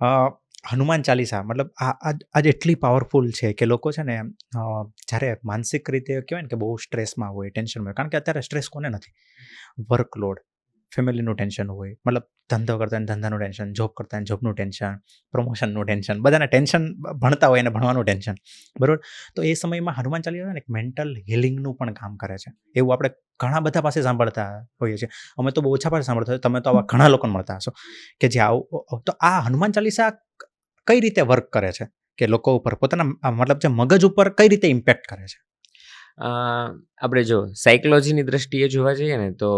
અ, હનુમાન ચાલીસા મતલબ આજ એટલી પાવરફુલ છે કે લોકો છે ને જ્યારે માનસિક રીતે કહેવાય ને કે બહુ સ્ટ્રેસમાં હોય, ટેન્શનમાં હોય, કારણ કે અત્યારે સ્ટ્રેસ કોને નથી? વર્કલોડ, ફેમિલીનું ટેન્શન હોય, મતલબ ધંધો કરતા ધંધાનું ટેન્શન, જોબ કરતા જોબનું ટેન્શન, પ્રમોશનનું ટેન્શન, બધાને ટેન્શન, ભણતા હોય એને ભણવાનું ટેન્શન, બરાબર. તો એ સમયમાં હનુમાન ચાલીસા ને એક મેન્ટલ હિલિંગનું પણ કામ કરે છે. એવું આપણે ઘણા બધા પાસે સાંભળતા હોઈએ છીએ. અમે તો બહુ ઓછા પાસે સાંભળતા હોય, તમે તો આવા ઘણા લોકોને મળતા હશો કે જે આવું. તો આ હનુમાન ચાલીસા કઈ રીતે વર્ક કરે છે કે લોકો ઉપર પોતાના મતલબ જે મગજ ઉપર કઈ રીતે ઇમ્પેક્ટ કરે છે? આપણે જો સાયકોલોજીની દ્રષ્ટિએ જોવા જઈએ ને તો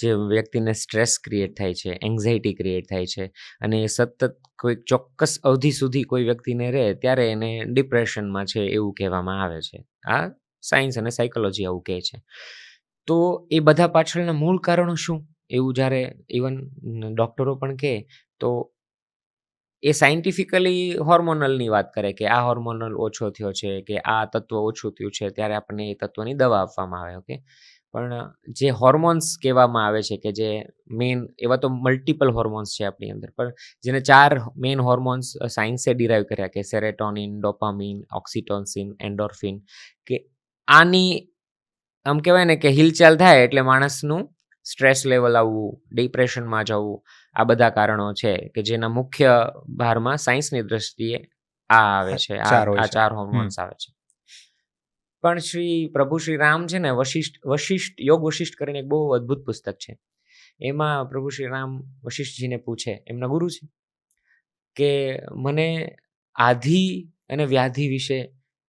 જે વ્યક્તિને સ્ટ્રેસ ક્રિએટ થાય છે, એન્ઝાયટી ક્રિએટ થાય છે અને એ સતત કોઈ ચોક્કસ અવધિ સુધી કોઈ વ્યક્તિને રહે ત્યારે એને ડિપ્રેશનમાં છે એવું કહેવામાં આવે છે. આ સાયન્સ અને સાયકોલોજી આવું કહે છે. તો એ બધા પાછળના મૂળ કારણો શું એવું જ્યારે ઇવન ડૉક્ટરો પણ કહે તો એ સાયન્ટિફિકલી હોર્મોનલની વાત કરે કે આ હોર્મોનલ ઓછો થયો છે કે આ તત્વ ઓછું થયું છે ત્યારે આપણને એ તત્વની દવા આપવામાં આવે. ઓકે, પણ જે હોર્મોન્સ કહેવામાં આવે છે કે જે મેઇન એવા તો મલ્ટિપલ હોર્મોન્સ છે આપણી અંદર, પણ જેને 4 મેઇન હોર્મોન્સ સાયન્સે ડિરાઈવ કર્યા કે સેરેટોનિન, ડોપામિન, ઓક્સિટોસિન, એન્ડોર્ફિન, કે આની આમ કહેવાય ને કે હિલચાલ થાય એટલે માણસનું સ્ટ્રેસ લેવલ આવવું, ડિપ્રેશનમાં જવું, આ બધા કારણો છે કે જેના મુખ્ય ભારમાં સાયન્સની દ્રષ્ટિએ આ આવે છે, આ 4 હોર્મોન્સ આવે છે. પણ પ્રભુ શ્રી રામ છે ને વશિષ્ઠ યોગ વશિષ્ઠ કરીને એક બહુ અદ્ભુત પુસ્તક છે. એમાં પ્રભુ શ્રી રામ વશિષ્ઠજીને પૂછે, એમના ગુરુ છે, કે મને આધિ અને વ્યાધિ વિશે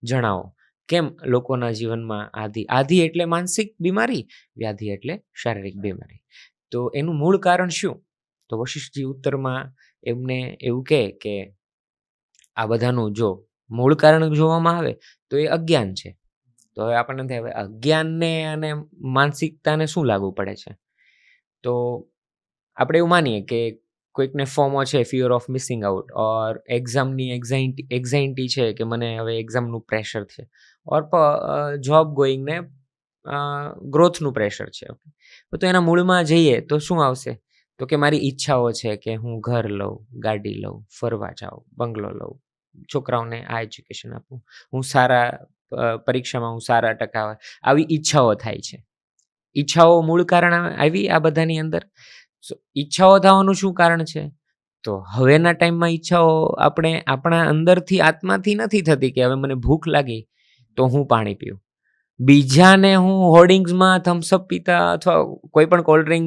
જણાવો. કેમ લોકોના જીવનમાં આધિ એટલે માનસિક બીમારી, વ્યાધિ એટલે શારીરિક બીમારી. તો એનું મૂળ કારણ શું? તો વશિષ્ઠજી ઉત્તરમાં એમને એવું કહે કે આ બધાનું જો મૂળ કારણ જોવામાં આવે તો એ અજ્ઞાન છે. તો હવે આપણને થાય હવે અજ્ઞાનને અને માનસિકતાને શું લાગુ પડે છે? તો આપણે એવું માનીએ કે કોઈકને ફોમો છે, ફિયર ઓફ મિસિંગ આઉટ, ઓર એક્ઝામની એક્ઝાઇટી છે કે મને હવે એક્ઝામનું પ્રેશર છે, ઓર જોબ ગોઈંગને ગ્રોથનું પ્રેશર છે. તો એના મૂળમાં જઈએ તો શું આવશે? તો કે મારી ઈચ્છાઓ છે કે હું ઘર લઉં, ગાડી લઉં, ફરવા જાઉં, બંગલો લઉં, છોકરાઓને આ એજ્યુકેશન આપું, હું સારા પરીક્ષામાં હું સારા ટકા, આવી ઈચ્છાઓ થાય છે. ઈચ્છાઓ મૂળ કારણ આવી આ બધાની અંદર. ઈચ્છાઓ થવાનું શું કારણ છે? તો હવેના ટાઈમમાં ઈચ્છાઓ આપણે આપણા અંદરથી આત્માથી નથી થતી કે હવે મને ભૂખ લાગી તો હું પાણી પીઉં. બીજાને હું હોર્ડિંગ્સમાં થમ્સઅપ પીતા અથવા કોઈ પણ કોલ્ડ ડ્રિંક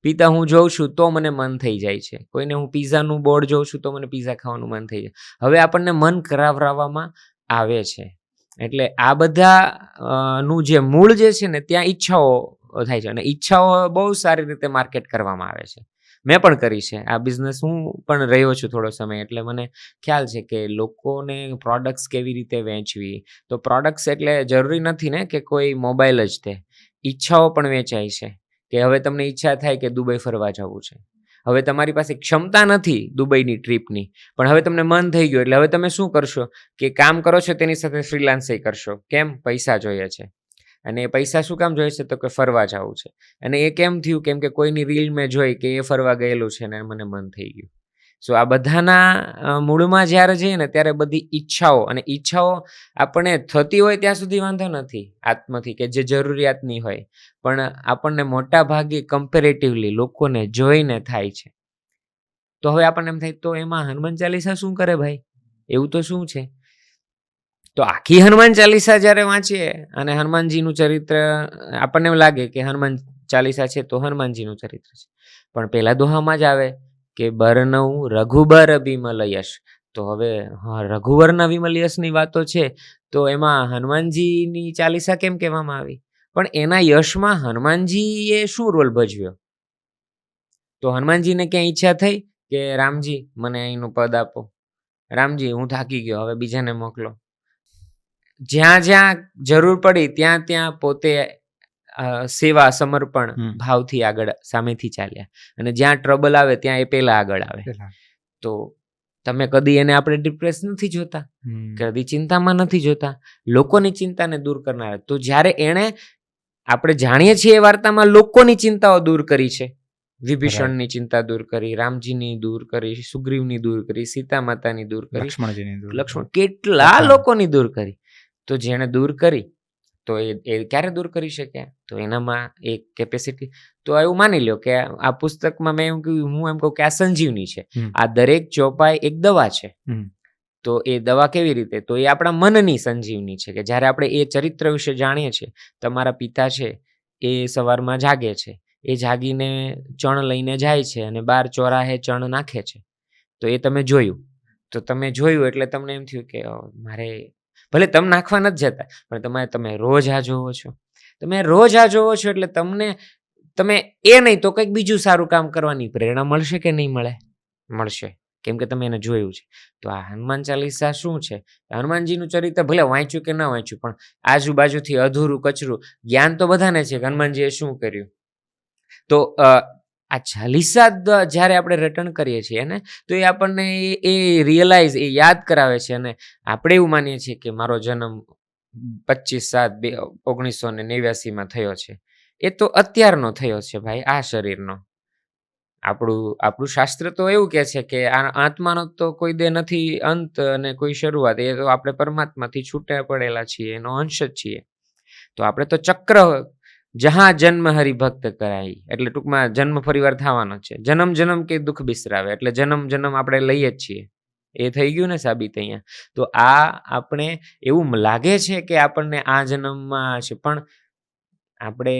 પીતા હું જોઉં છું તો મને મન થઈ જાય છે. કોઈને હું પીઝાનું બોર્ડ જોઉં છું તો મને પીઝા ખાવાનું મન થઈ જાય. હવે આપણને મન કરાવવામાં આવે છે. એટલે આ બધા નું જે મૂળ જે છે ને ત્યાં ઈચ્છાઓ થાય છે અને ઈચ્છાઓ બહુ સારી રીતે માર્કેટ કરવામાં આવે છે. મેં પણ કરી છે આ બિઝનેસ, હું પણ રહ્યો છું થોડો સમય, એટલે મને ખ્યાલ છે કે લોકોને પ્રોડક્ટ્સ કેવી રીતે વેચવી. તો પ્રોડક્ટ્સ એટલે જરૂરી નથી ને કે કોઈ મોબાઈલ જ તે, ઈચ્છાઓ પણ વેચાય છે. કે હવે તમને ઈચ્છા થાય કે દુબઈ ફરવા જવું છે, હવે તમારી પાસે ક્ષમતા નથી દુબઈની ટ્રીપની, પણ હવે તમને મન થઈ ગયું એટલે હવે તમે શું કરશો કે કામ કરો છો તેની સાથે ફ્રીલાન્સિંગ કરશો. કેમ? પૈસા જોઈએ છે. અને એ પૈસા શું કામ જોઈએ છે? તો કે ફરવા જવું છે. અને એ કેમ થયું? કેમ કે કોઈની રીલ મેં જોઈ કે એ ફરવા ગયેલું છે ને મને મન થઈ ગયું. સો આ બધાના મૂળમાં જ્યારે જઈએ ને ત્યારે બધી ઈચ્છાઓ, અને ઈચ્છાઓ આપણને થતી હોય ત્યાં સુધી વાંધો નથી આત્માથી કે જે જરૂરિયાતની હોય, પણ આપણને મોટા ભાગે કમ્પેરેટિવલી લોકોને જોઈને થાય છે. તો હવે આપણને એમ થાય તો એમાં હનુમાન ચાલીસા શું કરે ભાઈ? એવું તો શું છે? તો આખી હનુમાન ચાલીસા જ્યારે વાંચીએ અને હનુમાનજીનું ચરિત્ર આપણને એમ લાગે કે હનુમાન ચાલીસા છે તો હનુમાનજીનું ચરિત્ર છે, પણ પહેલા દોહામાં જ આવે કે બરનઉ રઘુબર વિમલ યશ. તો હવે રઘુવરના વિમલ યશની વાતો છે તો એમાં હનુમાનજીની ચાલીસા કેમ કહેવામાં આવી? પણ એના યશમાં હનુમાનજીએ શું રોલ ભજવ્યો? તો હનુમાનજીને ક્યાં ઈચ્છા થઈ કે રામજી મને અહીંનું પદ આપો, રામજી હું થાકી ગયો હવે બીજાને મોકલો? જ્યાં જ્યાં જરૂર પડી ત્યાં ત્યાં પોતે સેવા, સમર્પણ ભાવથી આગળ સામેથી ચાલ્યા, અને જ્યાં ટ્રબલ આવે ત્યાં એ પહેલા આગળ આવે. તો તમે કદી એને આપણે ડિપ્રેસ નથી જોતા, કદી ચિંતામાં નથી જોતા, લોકોની ચિંતાને દૂર કરનાર. તો જ્યારે એણે, આપણે જાણીએ છીએ એ વાર્તામાં લોકોની ચિંતાઓ દૂર કરી છે, વિભીષણની ચિંતા દૂર કરી, રામજીની દૂર કરી, સુગ્રીવની દૂર કરી, સીતા માતાની દૂર કરી, લક્ષ્મણજીની દૂર લક્ષ્મણ કેટલા બધા. લોકોની દૂર કરી. તો જેણે દૂર કરી તો એ ક્યારે દૂર કરી શક્યા? તો એનામાં એક કેપેસિટી. તો એવું માની લ્યો કે આ પુસ્તકમાં મેં એમ કહ્યું, હું એમ કહું કે આ સંજીવની છે. હમ. આ દરેક ચોપાઈ એક દવા છે. હમ. તો એ દવા કેવી રીતે? તો એ આપણા મનની સંજીવની છે કે જ્યારે આપણે એ ચરિત્ર વિશે જાણીએ છીએ. તમારા પિતા છે એ સવારમાં જાગે છે, એ જાગીને ચણ લઈને જાય છે અને 12 ચોરાહે ચણ નાખે છે. તો એ તમે જોયું. તો તમે જોયું એટલે તમને એમ થયું કે મારે, ભલે તમે નાખવા નથી જતા, પણ તમે રોજ આ જોવો છો. તમે રોજ આ જોવો છો એટલે તમે એ નહીં તો કંઈક બીજું સારું કામ કરવાની પ્રેરણા મળશે કે નહીં મળે? મળશે, કેમ કે તમે એને જોયું છે. તો આ હનુમાન ચાલીસા શું છે? હનુમાનજીનું ચરિત્ર ભલે વાંચ્યું કે ન વાંચ્યું, પણ આજુબાજુથી અધૂરું કચરું જ્ઞાન તો બધાને છે કે હનુમાનજીએ શું કર્યું. તો આ ચાલીસા જ્યારે આપણે રટણ કરીએ છીએ ને, તો એ આપણને એ રિયલાઇઝ, એ યાદ કરાવે છે. અને આપણે એવું માનીએ છીએ કે મારો જન્મ 25/7/1989 થયો છે. એ તો અત્યારનો થયો છે ભાઈ, આ શરીરનો. આપણું શાસ્ત્ર તો એવું કહે છે કે આ આત્માનો તો કોઈ દે નથી અંત અને કોઈ શરૂઆત. એ તો આપણે પરમાત્માથી છૂટા પડેલા છીએ, એનો અંશ જ છીએ. તો આપણે તો ચક્ર, જહાં જન્મ હરિભક્ત કરાય, એટલે ટૂંકમાં જન્મ ફરીવાર થવાનો છે. જન્મ કે દુઃખ બિસરાવે, એટલે જન્મ આપણે લઈએ જ છીએ. એ થઈ ગયું ને સાબિત અહીંયા. તો આ આપણે એવું લાગે છે કે આપણને આ જન્મમાં છે, પણ આપણે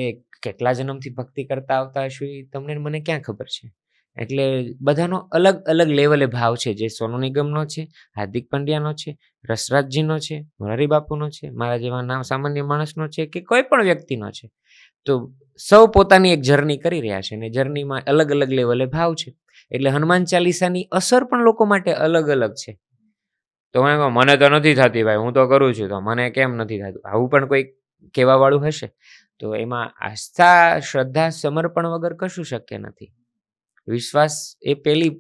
કેટલા જન્મથી ભક્તિ કરતા આવતા હશું એ તમને મને ક્યાં ખબર છે. એટલે બધાનો અલગ અલગ લેવલે ભાવ છે. જે સોનુ નિગમનો છે, હાર્દિક પંડ્યાનો છે, રસરાજજીનો છે, મોરારી બાપુનો છે, મારા જેવા સામાન્ય માણસનો છે, કે કોઈ પણ વ્યક્તિનો છે. તો સૌ પોતાની એક જર્ની કરી રહ્યા છે અને જર્નીમાં અલગ અલગ લેવલે ભાવ છે. એટલે હનુમાન ચાલીસાની અસર પણ લોકો માટે અલગ અલગ છે. તો મને તો નથી થતી ભાઈ, હું તો કરું છું, તો મને કેમ નથી થતું? આવું પણ કોઈ કહેવા વાળું હશે. તો એમાં આસ્થા, શ્રદ્ધા, સમર્પણ વગર કશું શક્ય નથી. વિશ્વાસ એ પેલી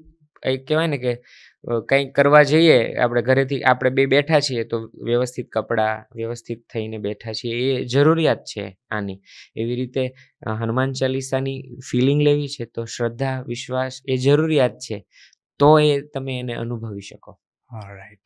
કહેવાય ને કે કંઈક કરવા જઈએ, આપણે ઘરેથી આપણે બે બેઠા છીએ તો વ્યવસ્થિત કપડાં, વ્યવસ્થિત થઈને બેઠા છીએ, એ જરૂરિયાત છે આની. એવી રીતે હનુમાન ચાલીસાની ફિલિંગ લેવી છે તો શ્રદ્ધા, વિશ્વાસ એ જરૂરિયાત છે. તો એ તમે એને અનુભવી શકો. ઓલરાઈટ.